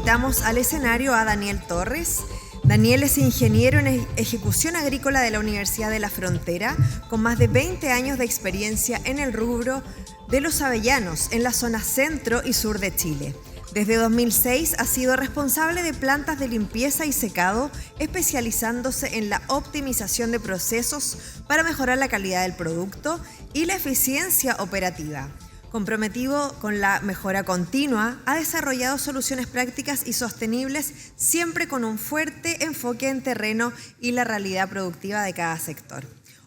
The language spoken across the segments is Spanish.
invitamos al escenario a Daniel Torres. Daniel es ingeniero en ejecución agrícola de la Universidad de la Frontera, con más de 20 años de experiencia en el rubro de los avellanos en la zona centro y sur de Chile. Desde 2006 ha sido responsable de plantas de limpieza y secado, especializándose en la optimización de procesos para mejorar la calidad del producto y la eficiencia operativa. Comprometido con la mejora continua, ha desarrollado soluciones prácticas y sostenibles, siempre con un fuerte enfoque en terreno y la realidad productiva de cada sector.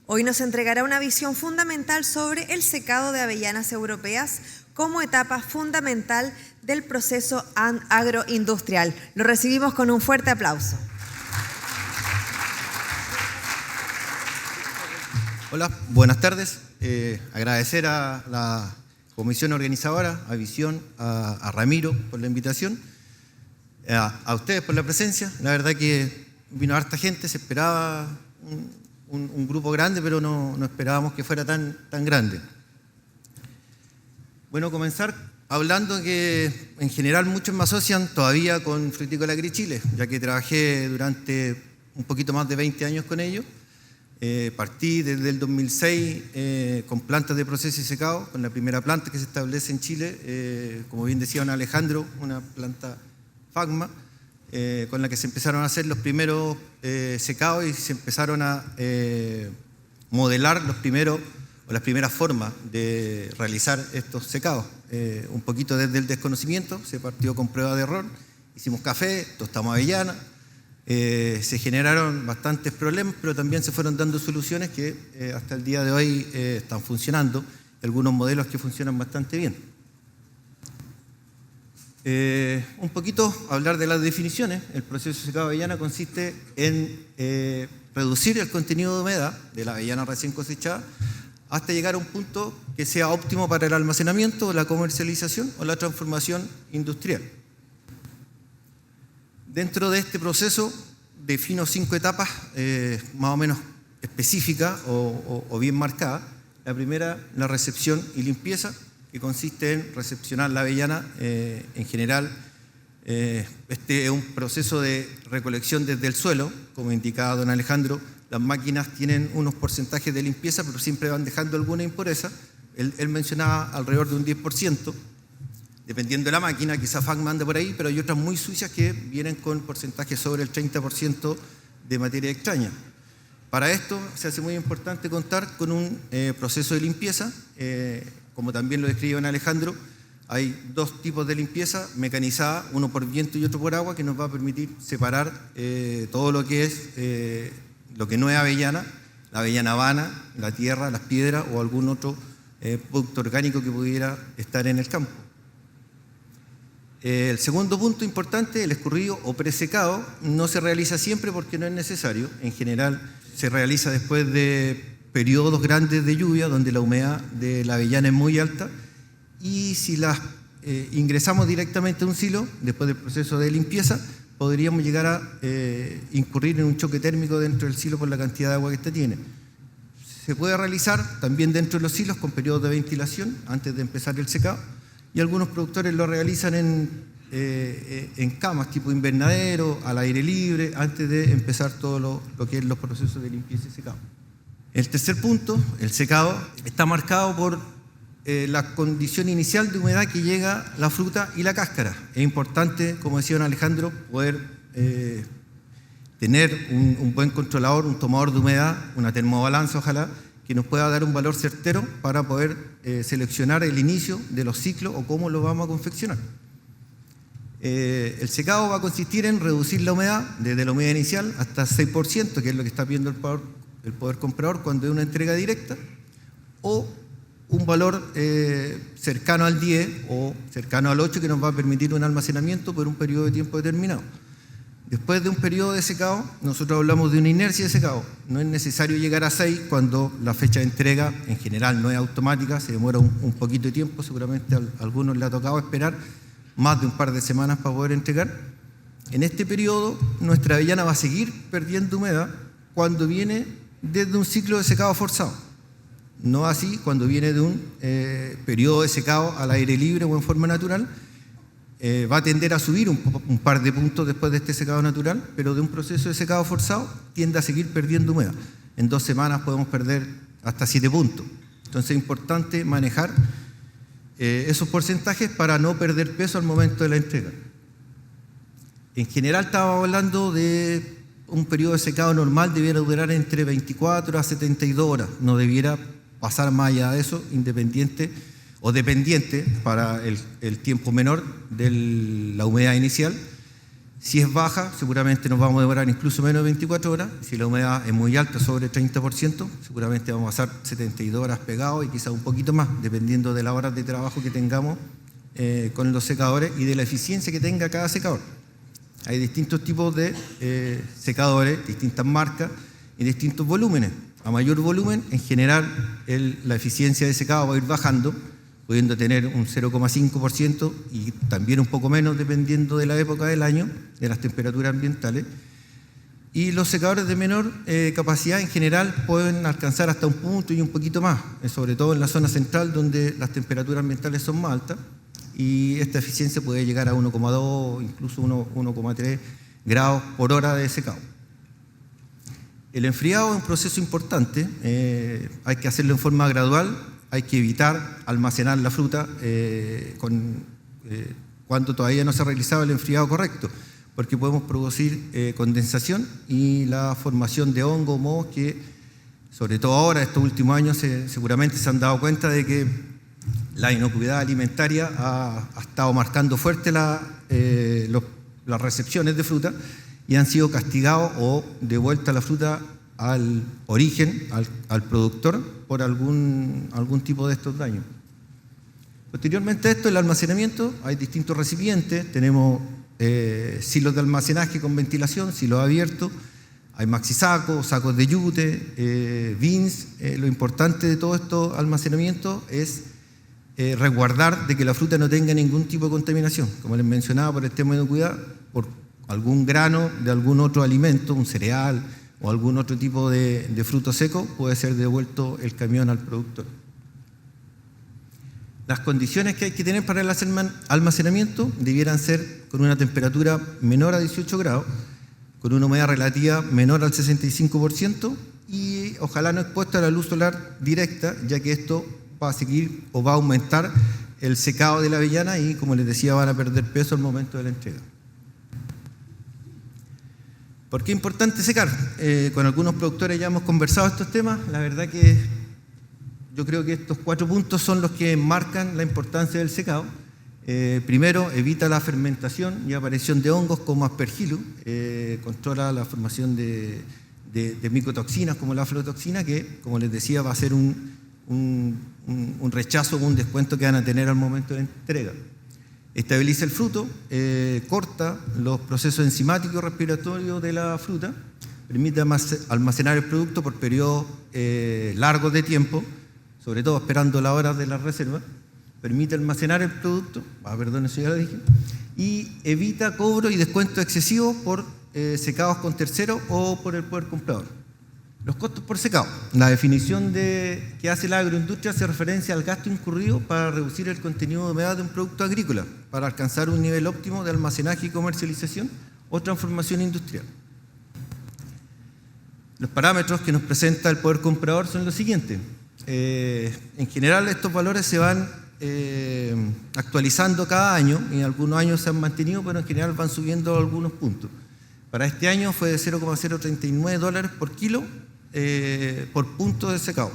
Hoy nos entregará una visión fundamental sobre el secado de avellanas europeas como etapa fundamental del proceso agroindustrial. Lo recibimos con un fuerte aplauso. Hola, buenas tardes. Agradecer a la comisión organizadora, a Visión, a Ramiro por la invitación, a ustedes por la presencia. La verdad que vino harta gente, se esperaba un grupo grande, pero no esperábamos que fuera tan grande. Bueno, comenzar hablando que en general muchos me asocian todavía con Frutícola AgriChile, ya que trabajé durante un poquito más de 20 años con ellos. Partí desde el 2006 con plantas de proceso y secado, con la primera planta que se establece en Chile, como bien decía don Alejandro, una planta FAGMA, con la que se empezaron a hacer los primeros secados y se empezaron a modelar las primeras formas de realizar estos secados. Un poquito desde el desconocimiento, se partió con prueba de error, hicimos café, tostamos avellana. Se generaron bastantes problemas, pero también se fueron dando soluciones que hasta el día de hoy están funcionando, algunos modelos que funcionan bastante bien. Un poquito hablar de las definiciones. El proceso de secado de avellana consiste en reducir el contenido de humedad de la avellana recién cosechada hasta llegar a un punto que sea óptimo para el almacenamiento, la comercialización o la transformación industrial. Dentro de este proceso defino 5 etapas más o menos específicas o bien marcadas. La primera, la recepción y limpieza, que consiste en recepcionar la avellana en general. Este es un proceso de recolección desde el suelo, como indicaba don Alejandro. Las máquinas tienen unos porcentajes de limpieza, pero siempre van dejando alguna impureza. Él mencionaba alrededor de un 10%. Dependiendo de la máquina, quizá FAGMA anda por ahí, pero hay otras muy sucias que vienen con porcentajes sobre el 30% de materia extraña. Para esto se hace muy importante contar con un proceso de limpieza. Como también lo describe don Alejandro, hay 2 tipos de limpieza mecanizada, uno por viento y otro por agua, que nos va a permitir separar todo lo que es lo que no es avellana, la avellana vana, la tierra, las piedras o algún otro producto orgánico que pudiera estar en el campo. El segundo punto importante, el escurrido o presecado, no se realiza siempre porque no es necesario. En general se realiza después de periodos grandes de lluvia donde la humedad de la avellana es muy alta, y si las ingresamos directamente a un silo después del proceso de limpieza, podríamos llegar a incurrir en un choque térmico dentro del silo por la cantidad de agua que éste tiene. Se puede realizar también dentro de los silos con periodos de ventilación antes de empezar el secado, y algunos productores lo realizan en camas tipo invernadero, al aire libre, antes de empezar todo lo que es los procesos de limpieza y secado. El tercer punto, el secado, está marcado por la condición inicial de humedad que llega la fruta y la cáscara. Es importante, como decía don Alejandro, poder tener un buen controlador, un tomador de humedad, una termobalanza ojalá, que nos pueda dar un valor certero para poder seleccionar el inicio de los ciclos o cómo lo vamos a confeccionar. El secado va a consistir en reducir la humedad desde la humedad inicial hasta 6%, que es lo que está viendo el poder comprador cuando es una entrega directa, o un valor cercano al 10 o cercano al 8, que nos va a permitir un almacenamiento por un periodo de tiempo determinado. Después de un periodo de secado, nosotros hablamos de una inercia de secado. No es necesario llegar a 6 cuando la fecha de entrega en general no es automática, se demora un poquito de tiempo, seguramente a algunos les ha tocado esperar más de un par de semanas para poder entregar. En este periodo, nuestra avellana va a seguir perdiendo humedad cuando viene desde un ciclo de secado forzado. No así cuando viene de un periodo de secado al aire libre o en forma natural. va a tender a subir un par de puntos después de este secado natural, pero de un proceso de secado forzado tiende a seguir perdiendo humedad. En 2 semanas podemos perder hasta 7 puntos. Entonces es importante manejar esos porcentajes para no perder peso al momento de la entrega. En general estaba hablando de un periodo de secado normal, debiera durar entre 24 a 72 horas, no debiera pasar más allá de eso, independiente o dependiente para el tiempo menor de la humedad inicial. Si es baja, seguramente nos vamos a demorar incluso menos de 24 horas. Si la humedad es muy alta, sobre 30%, seguramente vamos a pasar 72 horas pegados y quizás un poquito más, dependiendo de las horas de trabajo que tengamos con los secadores y de la eficiencia que tenga cada secador. Hay distintos tipos de secadores, distintas marcas y distintos volúmenes. A mayor volumen, en general, la eficiencia de secado va a ir bajando, pudiendo tener un 0,5% y también un poco menos dependiendo de la época del año, de las temperaturas ambientales. Y los secadores de menor capacidad en general pueden alcanzar hasta un punto y un poquito más, sobre todo en la zona central donde las temperaturas ambientales son más altas y esta eficiencia puede llegar a 1,2, incluso 1,3 grados por hora de secado. El enfriado es un proceso importante, hay que hacerlo en forma gradual. Hay que evitar almacenar la fruta cuando todavía no se ha realizado el enfriado correcto, porque podemos producir condensación y la formación de hongos, mohos, que sobre todo ahora, estos últimos años, seguramente se han dado cuenta de que la inocuidad alimentaria ha estado marcando fuerte las recepciones de fruta y han sido castigados o devuelta la fruta al origen, al productor, por algún tipo de estos daños. Posteriormente a esto, el almacenamiento, hay distintos recipientes, tenemos silos de almacenaje con ventilación, silos abiertos, hay maxisacos, sacos de yute, bins. Lo importante de todo estos almacenamientos es resguardar de que la fruta no tenga ningún tipo de contaminación, como les mencionaba, por el tema de inocuidad, por algún grano de algún otro alimento, un cereal, o algún otro tipo de fruto seco, puede ser devuelto el camión al productor. Las condiciones que hay que tener para el almacenamiento debieran ser con una temperatura menor a 18 grados, con una humedad relativa menor al 65% y ojalá no expuesta a la luz solar directa, ya que esto va a seguir o va a aumentar el secado de la avellana y, como les decía, van a perder peso al momento de la entrega. ¿Por qué es importante secar? Con algunos productores ya hemos conversado estos temas. La verdad que yo creo que estos 4 puntos son los que marcan la importancia del secado. Primero, evita la fermentación y aparición de hongos como aspergillus, controla la formación de micotoxinas como la aflatoxina, que, como les decía, va a ser un rechazo o un descuento que van a tener al momento de la entrega. Estabiliza el fruto, corta los procesos enzimáticos y respiratorios de la fruta, permite almacenar el producto por periodos largos de tiempo, sobre todo esperando las horas de la reserva, permite almacenar el producto, perdón, eso ya lo dije, y evita cobro y descuento excesivos por secados con terceros o por el poder comprador. Los costos por secado. La definición que hace la agroindustria hace referencia al gasto incurrido para reducir el contenido de humedad de un producto agrícola, para alcanzar un nivel óptimo de almacenaje y comercialización o transformación industrial. Los parámetros que nos presenta el poder comprador son los siguientes. En general, estos valores se van actualizando cada año, y en algunos años se han mantenido, pero en general van subiendo algunos puntos. Para este año fue de $0,039 por kilo por punto de secado.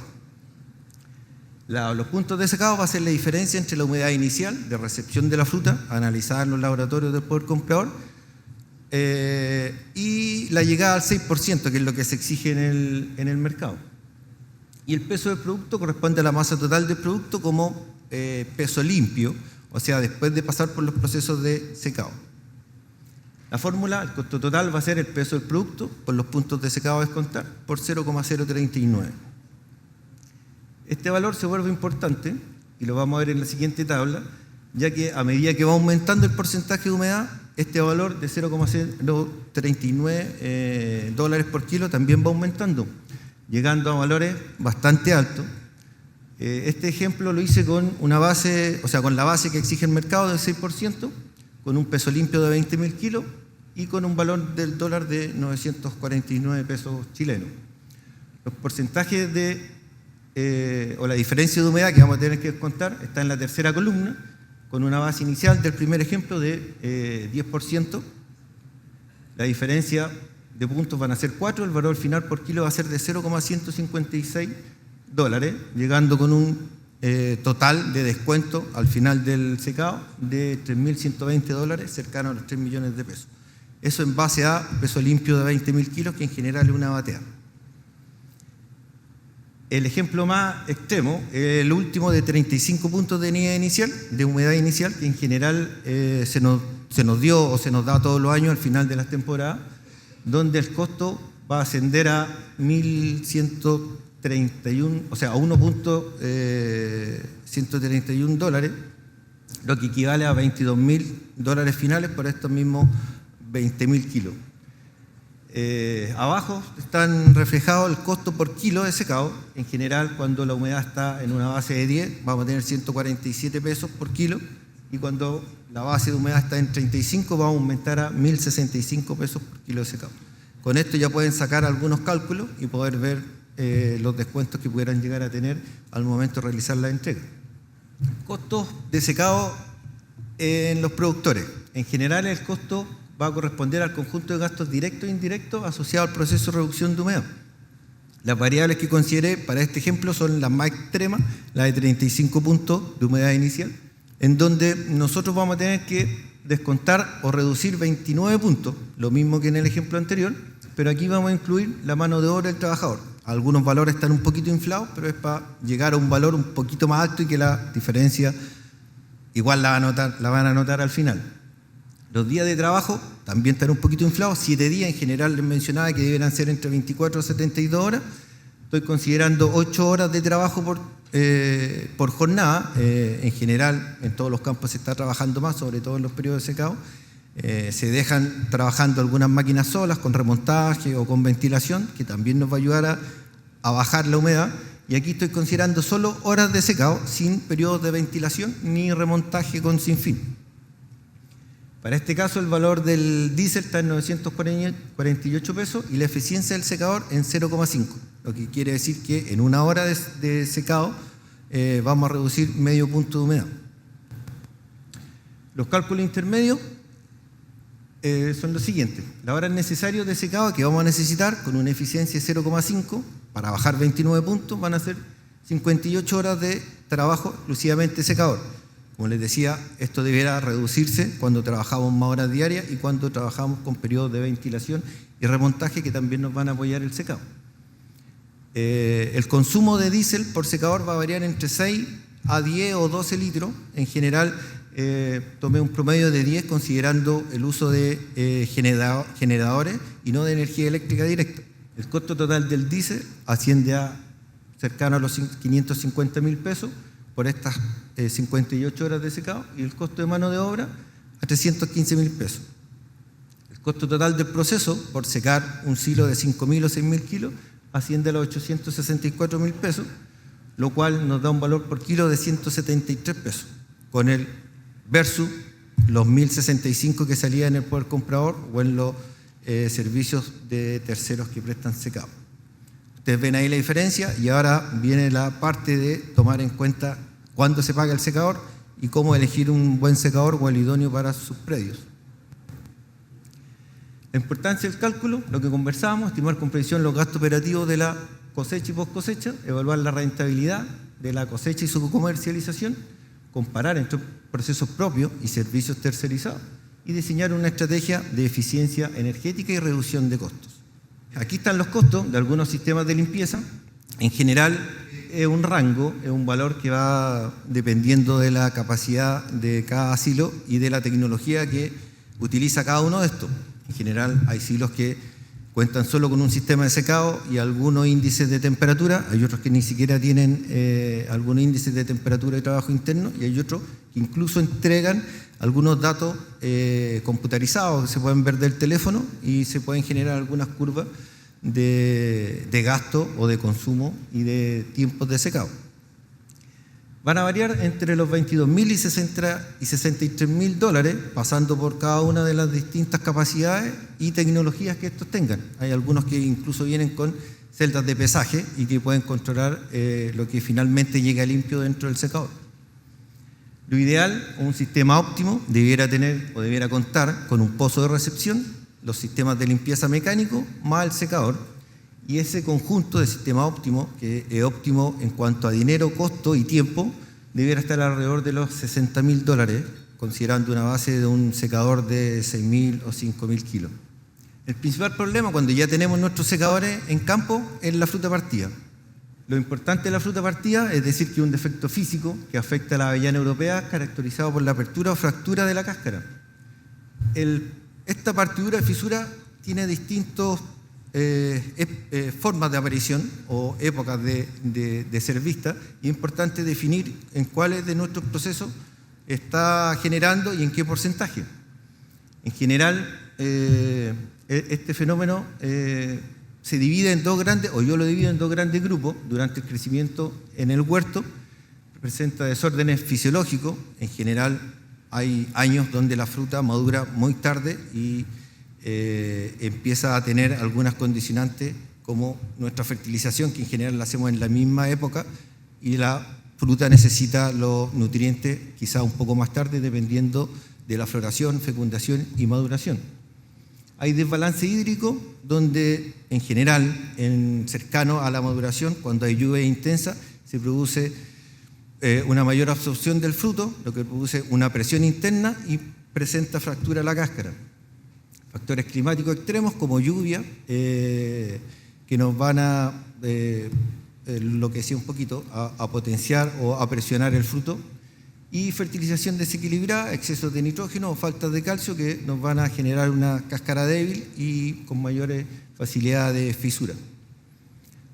Los puntos de secado va a ser la diferencia entre la humedad inicial de recepción de la fruta, analizada en los laboratorios del poder comprador, y la llegada al 6%, que es lo que se exige en el mercado. Y el peso del producto corresponde a la masa total del producto como peso limpio, o sea, después de pasar por los procesos de secado. La fórmula, el costo total va a ser el peso del producto por los puntos de secado a descontar por 0,039. Este valor se vuelve importante y lo vamos a ver en la siguiente tabla, ya que a medida que va aumentando el porcentaje de humedad, este valor de 0,039 dólares por kilo también va aumentando, llegando a valores bastante altos. Este ejemplo lo hice con una base, o sea, con la base que exige el mercado del 6%, con un peso limpio de 20.000 kilos y con un valor del dólar de 949 pesos chilenos. Los porcentajes o la diferencia de humedad que vamos a tener que descontar está en la tercera columna, con una base inicial del primer ejemplo de 10%. La diferencia de puntos van a ser 4, el valor final por kilo va a ser de $0,156, llegando con un total de descuento al final del secado de $3.120, cercano a los 3 millones de pesos. Eso en base a peso limpio de 20.000 kilos, que en general es una batea. El ejemplo más extremo, el último de 35 puntos de humedad inicial, que en general se nos dio o se nos da todos los años al final de las temporadas, donde el costo va a ascender a 1.131, o sea, a $1.131, lo que equivale a $22.000 finales por estos mismos 20.000 kilos. Abajo están reflejados el costo por kilo de secado. En general, cuando la humedad está en una base de 10, vamos a tener 147 pesos por kilo, y cuando la base de humedad está en 35, va a aumentar a 1.065 pesos por kilo de secado. Con esto ya pueden sacar algunos cálculos y poder ver los descuentos que pudieran llegar a tener al momento de realizar la entrega. Costos de secado en los productores. En general, el costo va a corresponder al conjunto de gastos directos e indirectos asociados al proceso de reducción de humedad. Las variables que consideré para este ejemplo son las más extremas, la de 35 puntos de humedad inicial, en donde nosotros vamos a tener que descontar o reducir 29 puntos, lo mismo que en el ejemplo anterior, pero aquí vamos a incluir la mano de obra del trabajador. Algunos valores están un poquito inflados, pero es para llegar a un valor un poquito más alto y que la diferencia igual la van a notar al final. Los días de trabajo también están un poquito inflados, 7 días, en general les mencionaba que deberán ser entre 24 a 72 horas. Estoy considerando 8 horas de trabajo por jornada. En general, en todos los campos se está trabajando más, sobre todo en los periodos de secado. Se dejan trabajando algunas máquinas solas, con remontaje o con ventilación, que también nos va a ayudar a bajar la humedad. Y aquí estoy considerando solo horas de secado, sin periodos de ventilación ni remontaje con sinfín. Para este caso, el valor del diésel está en 948 pesos y la eficiencia del secador en 0,5, lo que quiere decir que en una hora de secado vamos a reducir medio punto de humedad. Los cálculos intermedios son los siguientes. Las horas necesarias de secado que vamos a necesitar con una eficiencia de 0,5 para bajar 29 puntos van a ser 58 horas de trabajo exclusivamente secador. Como les decía, esto deberá reducirse cuando trabajamos más horas diarias y cuando trabajamos con periodos de ventilación y remontaje que también nos van a apoyar el secado. El consumo de diésel por secador va a variar entre 6 a 10 o 12 litros. En general, tomé un promedio de 10 considerando el uso de generadores y no de energía eléctrica directa. El costo total del diésel asciende a cercano a los 550.000 pesos por estas 58 horas de secado, y el costo de mano de obra a 315.000 pesos. El costo total del proceso por secar un silo de 5.000 o 6.000 kilos asciende a los 864.000 pesos, lo cual nos da un valor por kilo de 173 pesos, con el versus los 1.065 que salía en el poder comprador o en los servicios de terceros que prestan secado. Ustedes ven ahí la diferencia, y ahora viene la parte de tomar en cuenta cuándo se paga el secador y cómo elegir un buen secador o el idóneo para sus predios. La importancia del cálculo, lo que conversábamos, estimar con precisión los gastos operativos de la cosecha y post cosecha, evaluar la rentabilidad de la cosecha y su comercialización, comparar entre procesos propios y servicios tercerizados y diseñar una estrategia de eficiencia energética y reducción de costos. Aquí están los costos de algunos sistemas de limpieza. En general es un rango, es un valor que va dependiendo de la capacidad de cada silo y de la tecnología que utiliza cada uno de estos. En general hay silos que cuentan solo con un sistema de secado y algunos índices de temperatura, hay otros que ni siquiera tienen algunos índices de temperatura y trabajo interno, y hay otros que incluso entregan algunos datos computarizados que se pueden ver del teléfono y se pueden generar algunas curvas de gasto o de consumo y de tiempos de secado. van a variar entre los $22.000 y $63.000, pasando por cada una de las distintas capacidades y tecnologías que estos tengan. Hay algunos que incluso vienen con celdas de pesaje y que pueden controlar lo que finalmente llega limpio dentro del secador. Lo ideal, un sistema óptimo debiera tener o debiera contar con un pozo de recepción, los sistemas de limpieza mecánico más el secador, y ese conjunto de sistema óptimo, que es óptimo en cuanto a dinero, costo y tiempo, debiera estar alrededor de los $60.000, considerando una base de un secador de 6.000 o 5.000 kilos. El principal problema cuando ya tenemos nuestros secadores en campo es la fruta partida. Lo importante de la fruta partida es decir que un defecto físico que afecta a la avellana europea caracterizado por la apertura o fractura de la cáscara. Esta partidura y fisura tiene distintas formas de aparición o épocas de ser vista, y es importante definir en cuáles de nuestros procesos está generando y en qué porcentaje. En general, este fenómeno se divide en dos grandes, o yo lo divido en dos grandes grupos. Durante el crecimiento en el huerto presenta desórdenes fisiológicos. En general hay años donde la fruta madura muy tarde y empieza a tener algunas condicionantes como nuestra fertilización, que en general la hacemos en la misma época, y la fruta necesita los nutrientes quizá un poco más tarde dependiendo de la floración, fecundación y maduración. Hay desbalance hídrico donde en general, cercano a la maduración, cuando hay lluvia intensa, se produce una mayor absorción del fruto, lo que produce una presión interna y presenta fractura de la cáscara. Factores climáticos extremos como lluvia, que nos van a, lo que decía un poquito, a potenciar o a presionar el fruto, y fertilización desequilibrada, exceso de nitrógeno o faltas de calcio que nos van a generar una cáscara débil y con mayores facilidades de fisura.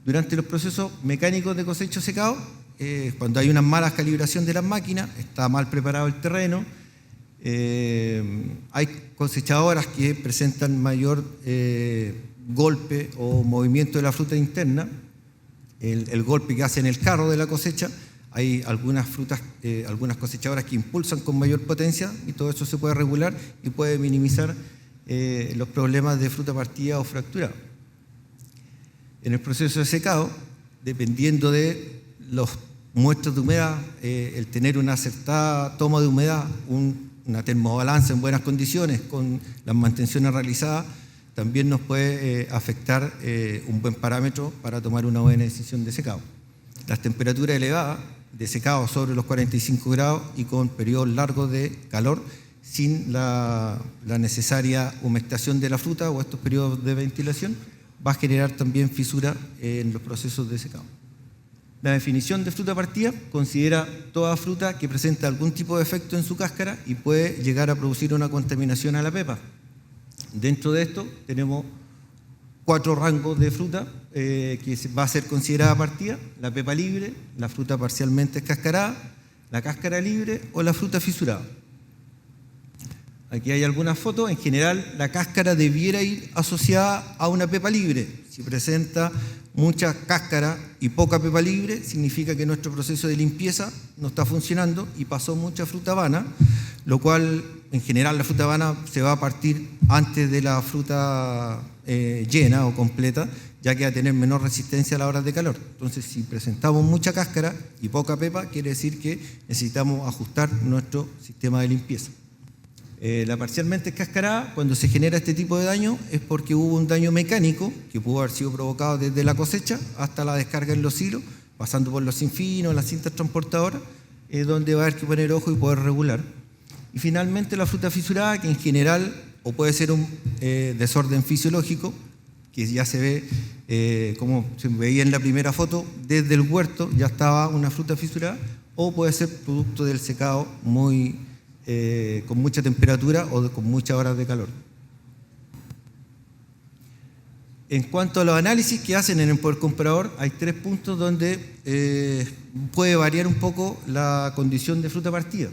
Durante los procesos mecánicos de cosecha secado, cuando hay una mala calibración de las máquinas, está mal preparado el terreno, hay cosechadoras que presentan mayor golpe o movimiento de la fruta interna, el golpe que hace en el carro de la cosecha. Hay algunas frutas, algunas cosechadoras que impulsan con mayor potencia, y todo eso se puede regular y puede minimizar los problemas de fruta partida o fracturada. En el proceso de secado, dependiendo de los muestras de humedad, el tener una acertada toma de humedad, una termobalanza en buenas condiciones con las mantenciones realizadas, también nos puede afectar un buen parámetro para tomar una buena decisión de secado. Las temperaturas elevadas de secado sobre los 45 grados y con periodos largos de calor sin la necesaria humectación de la fruta o estos periodos de ventilación va a generar también fisura en los procesos de secado. La definición de fruta partida considera toda fruta que presenta algún tipo de efecto en su cáscara y puede llegar a producir una contaminación a la pepa. Dentro de esto tenemos 4 rangos de fruta que va a ser considerada partida: la pepa libre, la fruta parcialmente escascarada, la cáscara libre o la fruta fisurada. Aquí hay algunas fotos. En general, la cáscara debiera ir asociada a una pepa libre. Si presenta mucha cáscara y poca pepa libre, significa que nuestro proceso de limpieza no está funcionando y pasó mucha fruta vana, lo cual, en general, la fruta vana se va a partir antes de la fruta llena o completa, ya que va a tener menor resistencia a las horas de calor. Entonces, si presentamos mucha cáscara y poca pepa, quiere decir que necesitamos ajustar nuestro sistema de limpieza. La parcialmente escascarada, cuando se genera este tipo de daño, es porque hubo un daño mecánico que pudo haber sido provocado desde la cosecha hasta la descarga en los silos, pasando por los sinfinos, las cintas transportadoras, donde va a haber que poner ojo y poder regular. Y finalmente la fruta fisurada, que en general o puede ser un desorden fisiológico, que ya se ve, como se veía en la primera foto, desde el huerto ya estaba una fruta fisurada, o puede ser producto del secado con mucha temperatura o con muchas horas de calor. En cuanto a los análisis que hacen en el poder comprador, hay 3 puntos donde puede variar un poco la condición de fruta partida.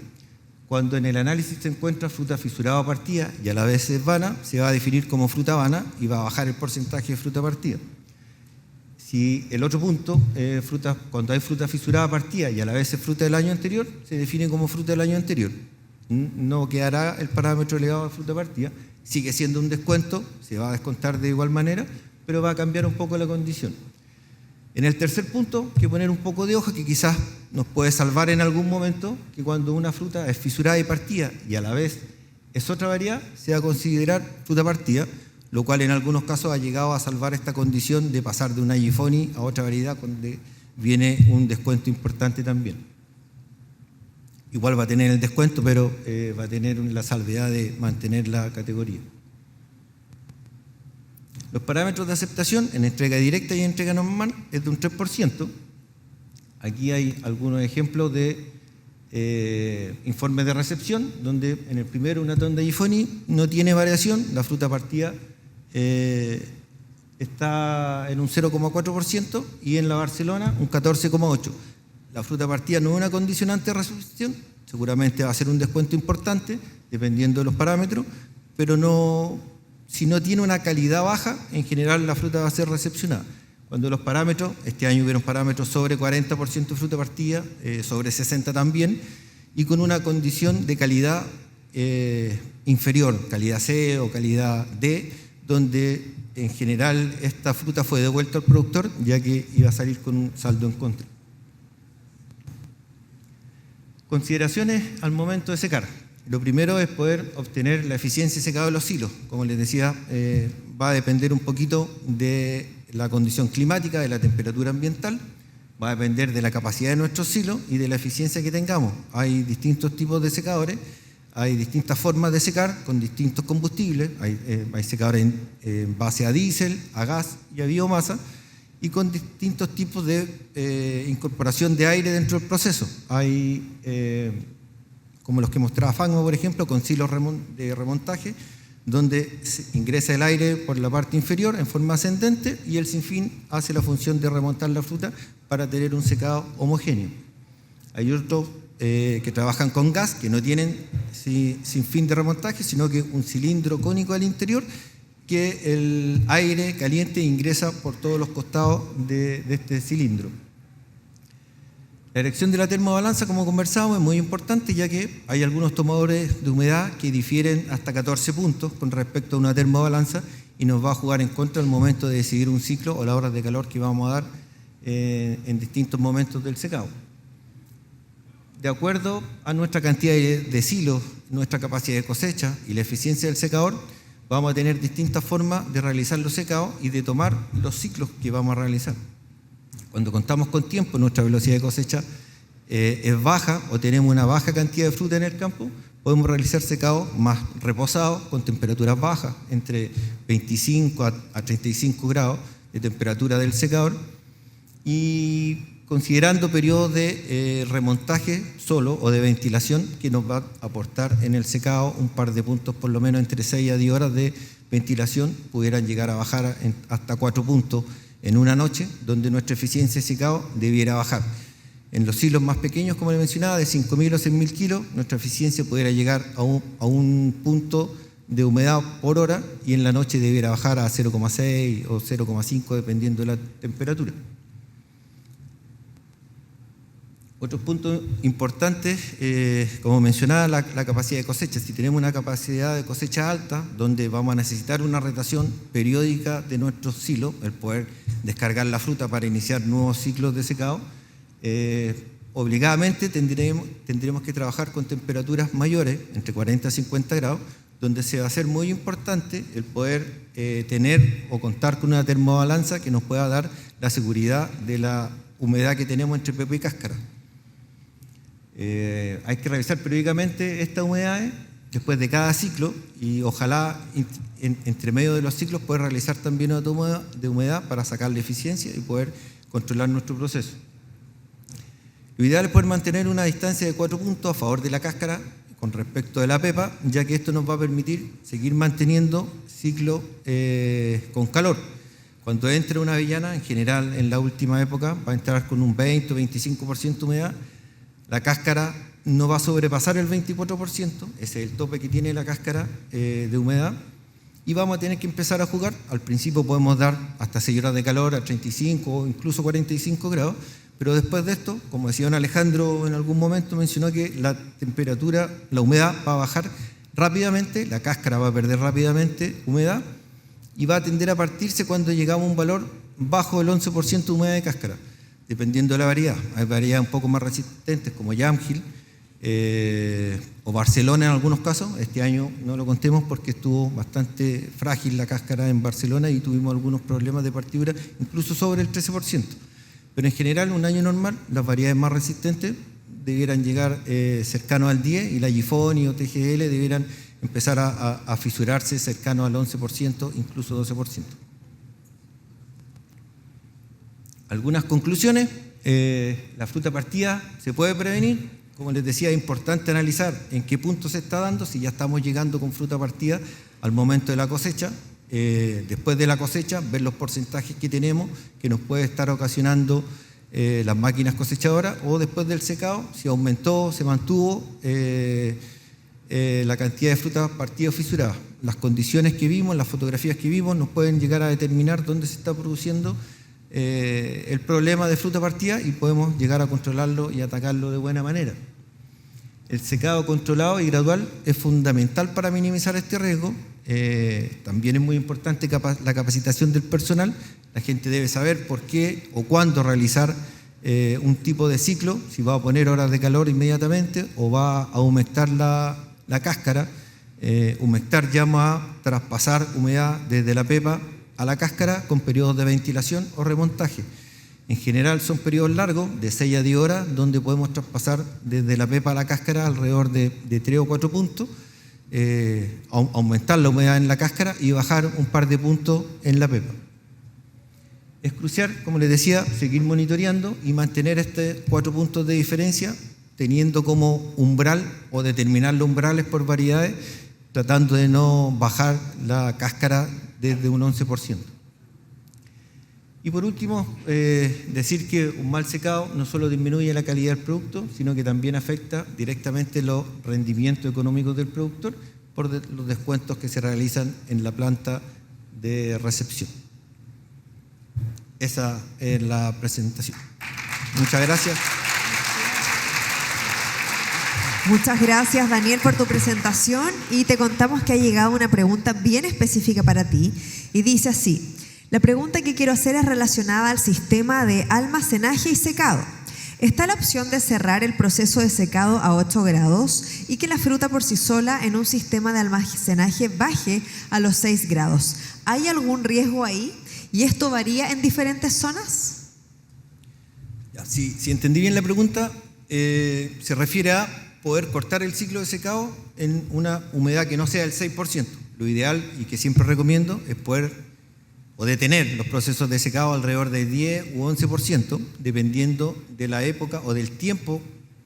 Cuando en el análisis se encuentra fruta fisurada o partida y a la vez es vana, se va a definir como fruta vana y va a bajar el porcentaje de fruta partida. Si el otro punto, cuando hay fruta fisurada partida y a la vez es fruta del año anterior, se define como fruta del año anterior. No quedará el parámetro elevado de fruta partida, sigue siendo un descuento, se va a descontar de igual manera, pero va a cambiar un poco la condición. En el tercer punto, hay que poner un poco de ojo que quizás nos puede salvar en algún momento, que cuando una fruta es fisurada y partida y a la vez es otra variedad, se va a considerar fruta partida, lo cual en algunos casos ha llegado a salvar esta condición de pasar de una Gifoni a otra variedad, donde viene un descuento importante también. Igual va a tener el descuento, pero va a tener la salvedad de mantener la categoría. Los parámetros de aceptación en entrega directa y entrega normal es de un 3%. Aquí hay algunos ejemplos de informes de recepción, donde en el primero una tonda Gifoni no tiene variación, la fruta partida está en un 0,4% y en la Barcelona un 14,8%. La fruta partida no es una condicionante de recepción, seguramente va a ser un descuento importante, dependiendo de los parámetros, pero si no tiene una calidad baja, en general la fruta va a ser recepcionada. Cuando los parámetros, este año hubieron parámetros sobre 40% de fruta partida, sobre 60% también, y con una condición de calidad inferior, calidad C o calidad D, donde en general esta fruta fue devuelta al productor, ya que iba a salir con un saldo en contra. Consideraciones al momento de secar. Lo primero es poder obtener la eficiencia de secado de los silos. Como les decía, va a depender un poquito de la condición climática, de la temperatura ambiental, va a depender de la capacidad de nuestros silos y de la eficiencia que tengamos. Hay distintos tipos de secadores, hay distintas formas de secar con distintos combustibles, hay secadores en base a diésel, a gas y a biomasa, y con distintos tipos de incorporación de aire dentro del proceso. Hay, como los que mostraba Fagmo, por ejemplo, con silos de remontaje, donde se ingresa el aire por la parte inferior en forma ascendente y el sinfín hace la función de remontar la fruta para tener un secado homogéneo. Hay otros que trabajan con gas, que no tienen sin fin de remontaje, sino que un cilindro cónico al interior, que el aire caliente ingresa por todos los costados de este cilindro. La elección de la termobalanza, como conversábamos, es muy importante, ya que hay algunos tomadores de humedad que difieren hasta 14 puntos con respecto a una termobalanza y nos va a jugar en contra al momento de decidir un ciclo o las horas de calor que vamos a dar en distintos momentos del secado. De acuerdo a nuestra cantidad de silos, nuestra capacidad de cosecha y la eficiencia del secador, vamos a tener distintas formas de realizar los secados y de tomar los ciclos que vamos a realizar. Cuando contamos con tiempo, nuestra velocidad de cosecha es baja o tenemos una baja cantidad de fruta en el campo, podemos realizar secados más reposados con temperaturas bajas, entre 25 a 35 grados de temperatura del secador, y considerando periodos de remontaje solo o de ventilación que nos va a aportar en el secado un par de puntos, por lo menos entre 6 a 10 horas de ventilación, pudieran llegar a bajar hasta 4 puntos en una noche, donde nuestra eficiencia de secado debiera bajar. En los silos más pequeños, como les mencionaba, de 5.000 o 6.000 kilos, nuestra eficiencia pudiera llegar a un punto de humedad por hora y en la noche debiera bajar a 0,6 o 0,5 dependiendo de la temperatura. Otros puntos importantes, como mencionaba, la capacidad de cosecha. Si tenemos una capacidad de cosecha alta, donde vamos a necesitar una rotación periódica de nuestros silos, el poder descargar la fruta para iniciar nuevos ciclos de secado, obligadamente tendremos que trabajar con temperaturas mayores, entre 40 a 50 grados, donde se va a hacer muy importante el poder tener o contar con una termobalanza que nos pueda dar la seguridad de la humedad que tenemos entre pepa y cáscara. Hay que revisar periódicamente estas humedades después de cada ciclo y ojalá entre medio de los ciclos poder realizar también una toma de humedad para sacar la eficiencia y poder controlar nuestro proceso. Lo ideal es poder mantener una distancia de 4 puntos a favor de la cáscara con respecto de la pepa, ya que esto nos va a permitir seguir manteniendo ciclo con calor. Cuando entre una avellana, en general en la última época, va a entrar con un 20 o 25% de humedad. La cáscara no va a sobrepasar el 24%, ese es el tope que tiene la cáscara de humedad, y vamos a tener que empezar a jugar. Al principio podemos dar hasta 6 horas de calor a 35 o incluso 45 grados, pero después de esto, como decía don Alejandro en algún momento, mencionó que la temperatura, la humedad va a bajar rápidamente, la cáscara va a perder rápidamente humedad y va a tender a partirse cuando llegamos a un valor bajo del 11% de humedad de cáscara, dependiendo de la variedad. Hay variedades un poco más resistentes como Yamhill o Barcelona en algunos casos. Este año no lo contemos porque estuvo bastante frágil la cáscara en Barcelona y tuvimos algunos problemas de partidura, incluso sobre el 13%. Pero en general, un año normal, las variedades más resistentes debieran llegar cercanos al 10% y la Gifoni o TGL debieran empezar a fisurarse cercanos al 11%, incluso 12%. Algunas conclusiones. La fruta partida se puede prevenir. Como les decía, es importante analizar en qué punto se está dando, si ya estamos llegando con fruta partida al momento de la cosecha. Después de la cosecha, ver los porcentajes que tenemos que nos puede estar ocasionando las máquinas cosechadoras, o después del secado, si aumentó, se mantuvo la cantidad de fruta partida o fisurada. Las condiciones que vimos, las fotografías que vimos, nos pueden llegar a determinar dónde se está produciendo el problema de fruta partida y podemos llegar a controlarlo y atacarlo de buena manera. El secado controlado y gradual es fundamental para minimizar este riesgo. También es muy importante la capacitación del personal. La gente debe saber por qué o cuándo realizar un tipo de ciclo, si va a poner horas de calor inmediatamente o va a humectar la cáscara. Humectar llama a traspasar humedad desde la pepa a la cáscara con periodos de ventilación o remontaje. En general son periodos largos, de 6 a 10 horas, donde podemos traspasar desde la pepa a la cáscara alrededor de 3 o 4 puntos, aumentar la humedad en la cáscara y bajar un par de puntos en la pepa. Es crucial, como les decía, seguir monitoreando y mantener estos 4 puntos de diferencia, teniendo como umbral o determinar los umbrales por variedades, tratando de no bajar la cáscara desde un 11%. Y por último, decir que un mal secado no solo disminuye la calidad del producto, sino que también afecta directamente los rendimientos económicos del productor por los descuentos que se realizan en la planta de recepción. Esa es la presentación. Muchas gracias. Muchas gracias, Daniel, por tu presentación, y te contamos que ha llegado una pregunta bien específica para ti y dice así: la pregunta que quiero hacer es relacionada al sistema de almacenaje y secado. ¿Está la opción de cerrar el proceso de secado a 8 grados y que la fruta por sí sola en un sistema de almacenaje baje a los 6 grados? ¿Hay algún riesgo ahí? ¿Y esto varía en diferentes zonas? Ya, si entendí bien la pregunta, se refiere a poder cortar el ciclo de secado en una humedad que no sea del 6%. Lo ideal, y que siempre recomiendo, es poder o detener los procesos de secado alrededor de 10 u 11%, dependiendo de la época o del tiempo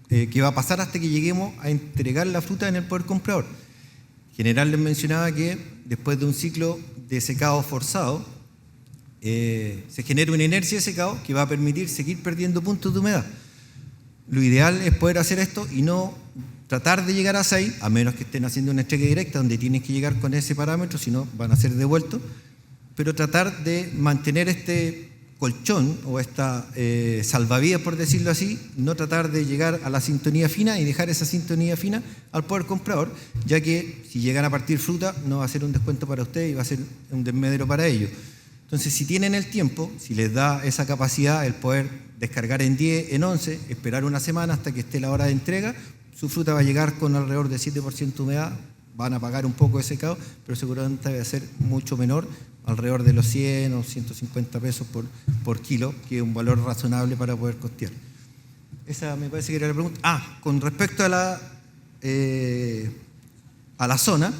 que va a pasar hasta que lleguemos a entregar la fruta en el poder comprador. En general les mencionaba que después de un ciclo de secado forzado, se genera una inercia de secado que va a permitir seguir perdiendo puntos de humedad. Lo ideal es poder hacer esto y no tratar de llegar a 6, a menos que estén haciendo una entrega directa donde tienen que llegar con ese parámetro, si no van a ser devueltos, pero tratar de mantener este colchón o esta salvavidas, por decirlo así, no tratar de llegar a la sintonía fina y dejar esa sintonía fina al poder comprador, ya que si llegan a partir fruta no va a ser un descuento para ustedes y va a ser un desmedro para ellos. Entonces, si tienen el tiempo, si les da esa capacidad el poder descargar en 10, en 11, esperar una semana hasta que esté la hora de entrega, su fruta va a llegar con alrededor de 7% de humedad, van a pagar un poco de secado, pero seguramente va a ser mucho menor, alrededor de los 100 o 150 pesos por kilo, que es un valor razonable para poder costear. Esa me parece que era la pregunta. Con respecto a la zona,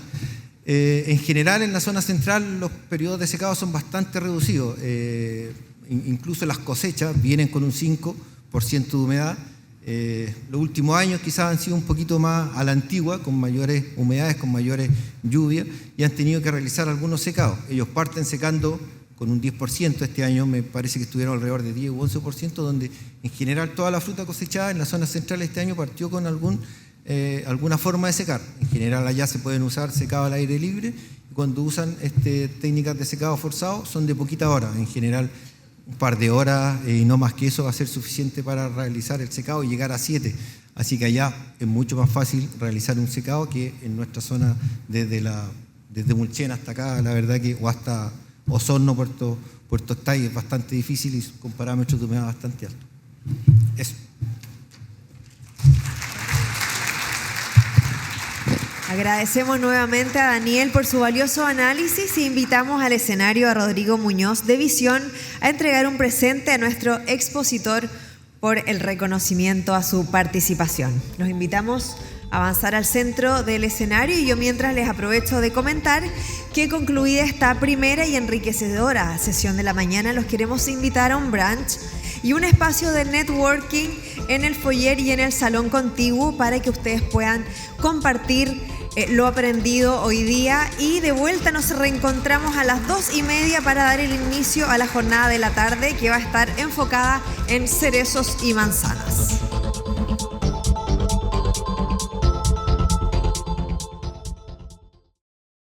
en general en la zona central los periodos de secado son bastante reducidos, incluso las cosechas vienen con un 5% de humedad. Los últimos años quizás han sido un poquito más a la antigua, con mayores humedades, con mayores lluvias, y han tenido que realizar algunos secados. Ellos parten secando con un 10%, este año me parece que estuvieron alrededor de 10 u 11%, donde en general toda la fruta cosechada en la zona central este año partió con alguna forma de secar. En general allá se pueden usar secado al aire libre Cuando usan técnicas de secado forzado son de poquita hora, en general un par de horas y no más que eso va a ser suficiente para realizar el secado y llegar a 7. Así que allá es mucho más fácil realizar un secado que en nuestra zona desde Mulchen hasta acá, la verdad que, o hasta Osorno, Puerto Octay, es bastante difícil y con parámetros de humedad bastante altos. Eso. Agradecemos nuevamente a Daniel por su valioso análisis e invitamos al escenario a Rodrigo Muñoz de Visión a entregar un presente a nuestro expositor por el reconocimiento a su participación. Los invitamos a avanzar al centro del escenario y yo mientras les aprovecho de comentar que concluida esta primera y enriquecedora sesión de la mañana, los queremos invitar a un brunch y un espacio de networking en el foyer y en el salón contiguo para que ustedes puedan compartir lo aprendido hoy día y de vuelta nos reencontramos a las 2:30 para dar el inicio a la jornada de la tarde que va a estar enfocada en cerezos y manzanas.